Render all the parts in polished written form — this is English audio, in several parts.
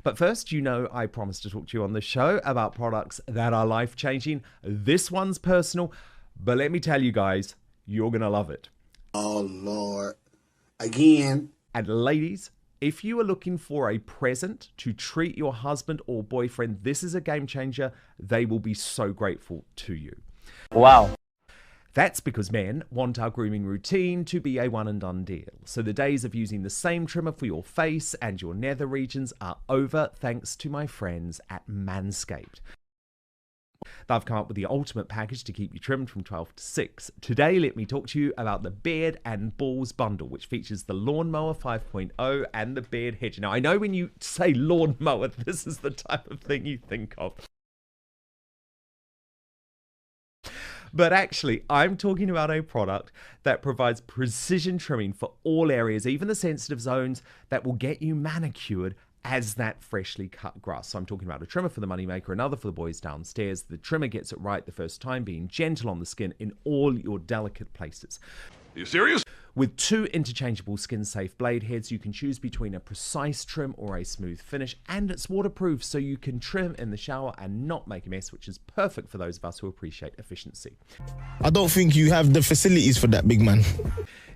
But first, you know I promised to talk to you on the show about products that are life-changing. This one's personal, but let me tell you guys, you're going to love it. Oh, Lord. Again. And ladies, if you are looking for a present to treat your husband or boyfriend, this is a game changer. They will be so grateful to you. Wow. That's because men want our grooming routine to be a one and done deal. So the days of using the same trimmer for your face and your nether regions are over, thanks to my friends at Manscaped. They've come up with the ultimate package to keep you trimmed from 12 to 6. Today, let me talk to you about the Beard and Balls bundle, which features the Lawnmower 5.0 and the Beard Hedger. Now, I know when you say lawnmower, this is the type of thing you think of. But actually, I'm talking about a product that provides precision trimming for all areas, even the sensitive zones, that will get you manicured as that freshly cut grass. So I'm talking about a trimmer for the moneymaker, another for the boys downstairs. The trimmer gets it right the first time, being gentle on the skin in all your delicate places. Are you serious? With 2 interchangeable skin-safe blade heads, you can choose between a precise trim or a smooth finish, and it's waterproof, so you can trim in the shower and not make a mess, which is perfect for those of us who appreciate efficiency. I don't think you have the facilities for that, big man.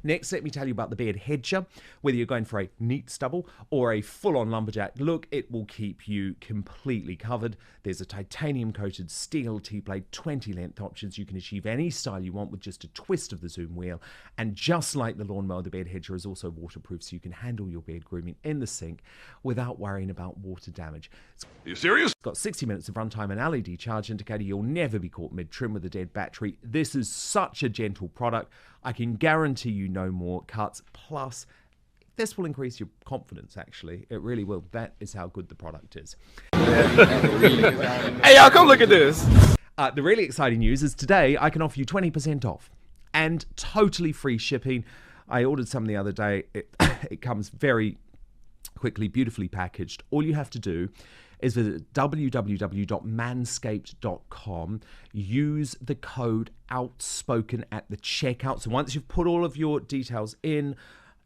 Next, let me tell you about the Beard Hedger. Whether you're going for a neat stubble or a full-on lumberjack look, it will keep you completely covered. There's a titanium-coated steel T-blade, 20 length options. You can achieve any style you want with just a twist of the zoom wheel. And just like the lawnmower, the Beard Hedger is also waterproof, so you can handle your beard grooming in the sink without worrying about water damage. Are you serious? It's got 60 minutes of runtime and LED charge indicator. You'll never be caught mid-trim with a dead battery. This is such a gentle product. I can guarantee you no more cuts. Plus, this will increase your confidence, actually. It really will. That is how good the product is. Hey, y'all, come look at this. The really exciting news is today I can offer you 20% off and totally free shipping. I ordered some the other day. It comes very quickly, beautifully packaged. All you have to do is visit www.manscaped.com. Use the code OUTSPOKEN at the checkout. So once you've put all of your details in,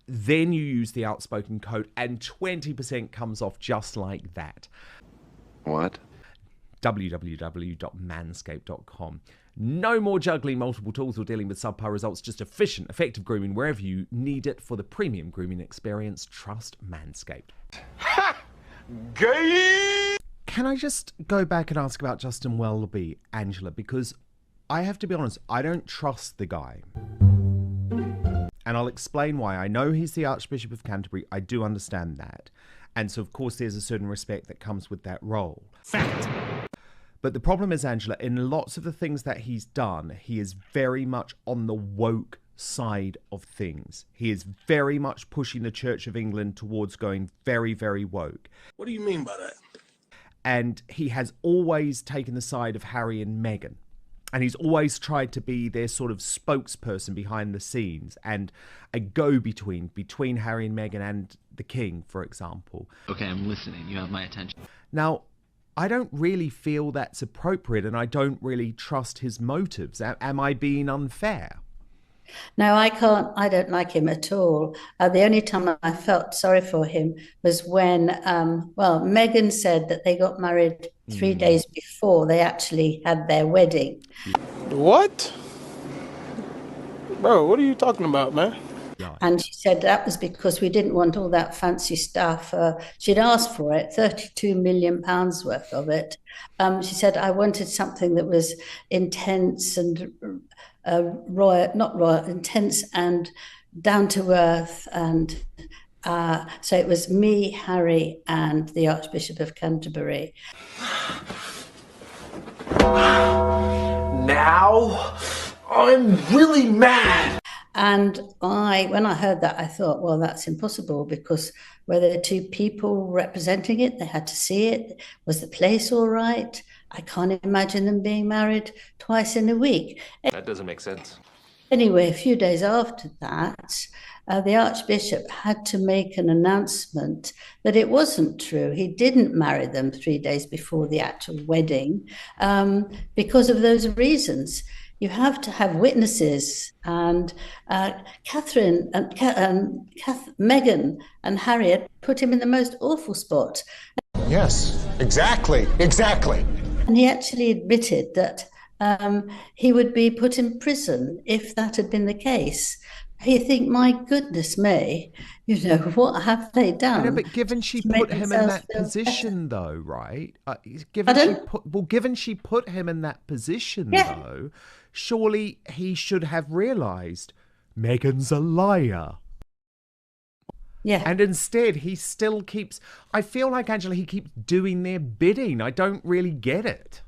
then you use the Outspoken code and 20% comes off just like that. What? www.manscaped.com. No more juggling multiple tools or dealing with subpar results, just efficient, effective grooming wherever you need it for the premium grooming experience. Trust Manscaped. Ha! Gay! Can I just go back and ask about Justin Welby, Angela? Because I have to be honest, I don't trust the guy. And I'll explain why. I know he's the Archbishop of Canterbury. I do understand that. And so, of course, there's a certain respect that comes with that role. Fact. But the problem is, Angela, in lots of the things that he's done, he is very much on the woke side of things. He is very much pushing the Church of England towards going very, very woke. What do you mean by that? And he has always taken the side of Harry and Meghan. And he's always tried to be their sort of spokesperson behind the scenes and a go-between between Harry and Meghan and the King, for example. Okay, I'm listening. You have my attention. Now, I don't really feel that's appropriate, and I don't really trust his motives. Am I being unfair? No, I can't. I don't like him at all. The only time I felt sorry for him was when, Meghan said that they got married 3 days before they actually had their wedding. What? Bro, what are you talking about, man? And she said that was because we didn't want all that fancy stuff. She'd asked for it, £32 million worth of it. She said, I wanted something that was intense and intense and down to earth. And so it was me, Harry, and the Archbishop of Canterbury. Now, I'm really mad. And when I heard that, I thought, well, that's impossible, because were there 2 people representing it? They had to see it. Was the place all right? I can't imagine them being married twice in a week. That doesn't make sense. Anyway, a few days after that, the Archbishop had to make an announcement that it wasn't true. He didn't marry them 3 days before the actual wedding because of those reasons. You have to have witnesses, and Meghan and Harriet put him in the most awful spot. Yes, exactly. And he actually admitted that he would be put in prison if that had been the case. You think, my goodness me, what have they done? I know, but given she to make put him in themselves that feel position, though, right? Pardon? Given she put him in that position, Yeah. though, surely he should have realised Meghan's a liar. Yeah. And instead, he still keeps. I feel like, Angela, he keeps doing their bidding. I don't really get it.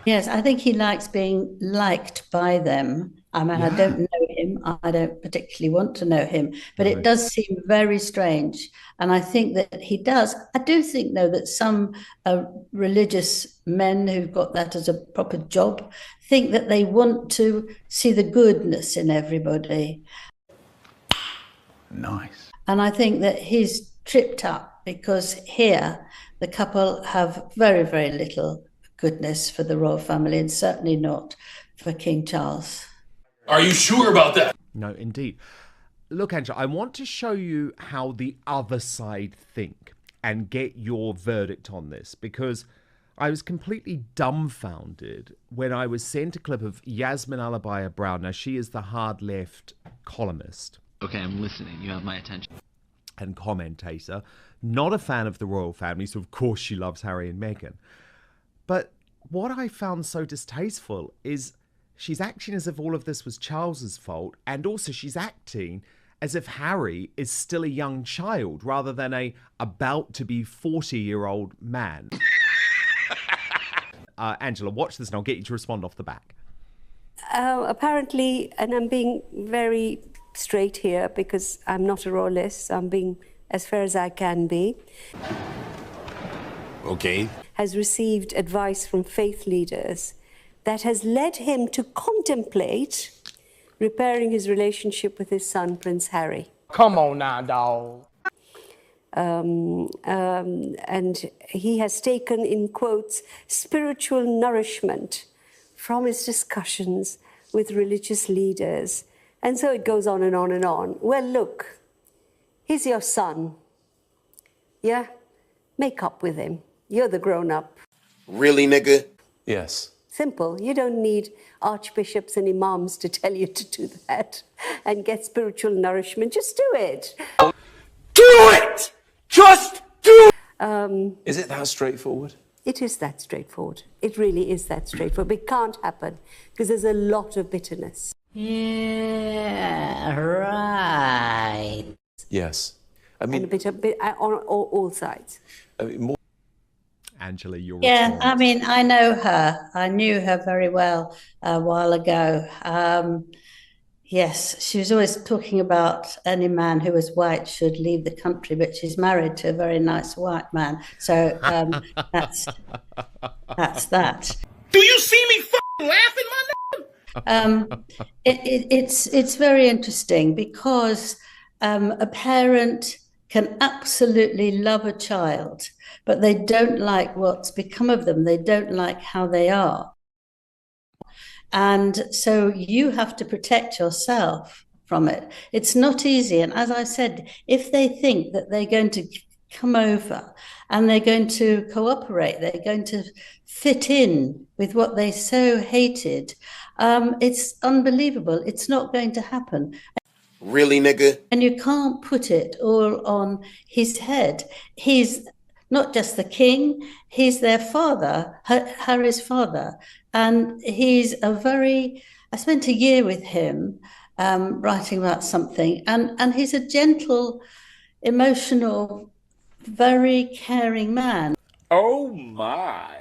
Yes, I think he likes being liked by them. I mean, I don't know him. I don't particularly want to know him, but it does seem very strange. And I think that he does. I do think, though, that some religious men who've got that as a proper job think that they want to see the goodness in everybody. Nice. And I think that he's tripped up because here the couple have very, very little goodness for the royal family, and certainly not for King Charles. Are you sure about that? No, indeed. Look, Angela, I want to show you how the other side think and get your verdict on this, because I was completely dumbfounded when I was sent a clip of Yasmin Alabaya Brown. Now, she is the hard left columnist. Okay, I'm listening. You have my attention. And commentator. Not a fan of the royal family, so of course she loves Harry and Meghan. But what I found so distasteful is she's acting as if all of this was Charles's fault, and also she's acting as if Harry is still a young child rather than a about to be 40-year-old man. Angela, watch this and I'll get you to respond off the back. Apparently, and I'm being very straight here because I'm not a royalist, so I'm being as fair as I can be. Okay. Has received advice from faith leaders that has led him to contemplate repairing his relationship with his son, Prince Harry. Come on now, dog. And he has taken, in quotes, spiritual nourishment from his discussions with religious leaders. And so it goes on and on and on. Well, look, he's your son. Yeah? Make up with him. You're the grown-up. Really, nigga? Yes. Simple. You don't need archbishops and imams to tell you to do that and get spiritual nourishment. Just do it. Do it! Just do it! Is it that straightforward? It is that straightforward. It really is that straightforward. It can't happen because there's a lot of bitterness. Yeah, right. Yes. I And mean, a bit on all sides. more. Angela, your Yeah, response. I mean, I know her. I knew her very well a while ago. Yes, she was always talking about any man who was white should leave the country, but she's married to a very nice white man. So that's that. Do you see me laughing, my It's very interesting because a parent can absolutely love a child, but they don't like what's become of them. They don't like how they are. And so you have to protect yourself from it. It's not easy. And as I said, if they think that they're going to come over and they're going to cooperate, they're going to fit in with what they so hated, it's unbelievable. It's not going to happen. Really, nigga? And you can't put it all on his head. He's not just the king, he's their father, Harry's father. And he's I spent a year with him writing about something, and he's a gentle, emotional, very caring man. Oh, my.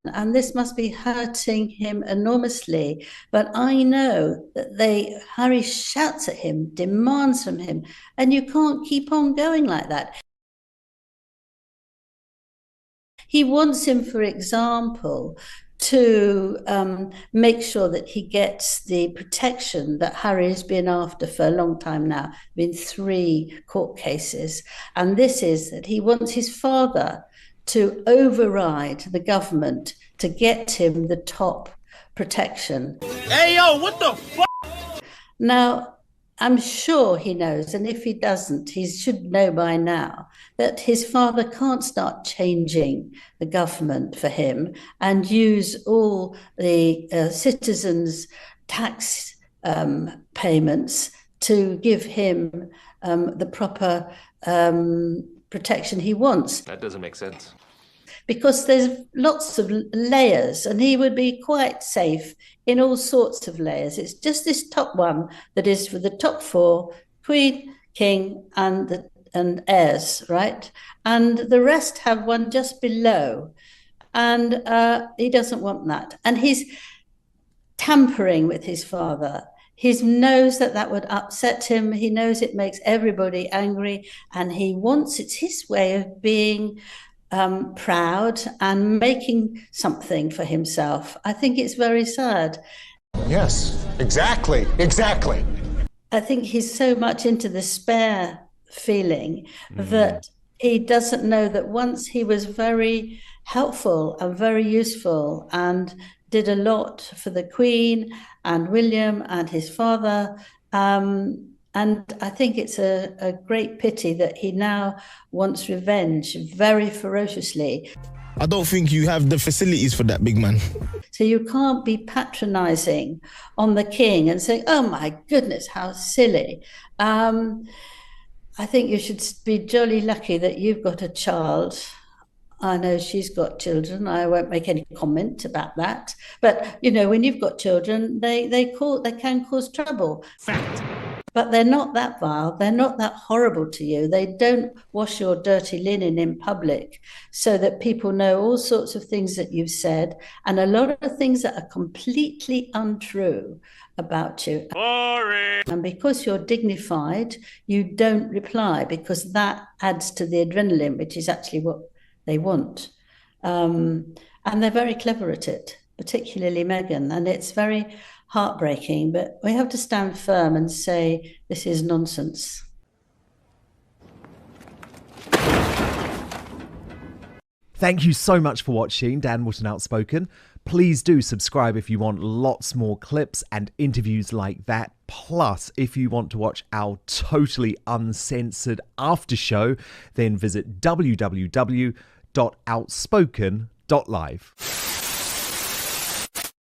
And this must be hurting him enormously. But I know that Harry shouts at him, demands from him, and you can't keep on going like that. He wants him, for example, to make sure that he gets the protection that Harry has been after for a long time now. Been 3 court cases. And this is that he wants his father to override the government to get him the top protection. Hey, yo, what the fuck? Now, I'm sure he knows, and if he doesn't, he should know by now, that his father can't start changing the government for him and use all the citizens' tax payments to give him the proper protection he wants. That doesn't make sense. Because there's lots of layers, and he would be quite safe in all sorts of layers. It's just this top one that is for the top four: Queen, King, and heirs, right? And the rest have one just below, and he doesn't want that. And he's tampering with his father. He knows that would upset him. He knows it makes everybody angry, and he wants, it's his way of being proud and making something for himself. I think it's very sad. Yes, exactly. I think he's so much into the spare feeling that he doesn't know that once he was very helpful and very useful and did a lot for the Queen and William and his father. And I think it's a great pity that he now wants revenge very ferociously. I don't think you have the facilities for that, big man. So you can't be patronising on the king and saying, oh my goodness, how silly. I think you should be jolly lucky that you've got a child. I know she's got children. I won't make any comment about that. But, you know, when you've got children, they can cause trouble. Fact. But they're not that vile. They're not that horrible to you. They don't wash your dirty linen in public so that people know all sorts of things that you've said and a lot of things that are completely untrue about you. Boring. And because you're dignified, you don't reply because that adds to the adrenaline, which is actually what they want. And they're very clever at it, particularly Meghan. And it's very heartbreaking, but we have to stand firm and say this is nonsense. Thank you so much for watching Dan Wootton Outspoken. Please do subscribe if you want lots more clips and interviews like that. Plus, if you want to watch our totally uncensored after show, then visit www.outspoken.live.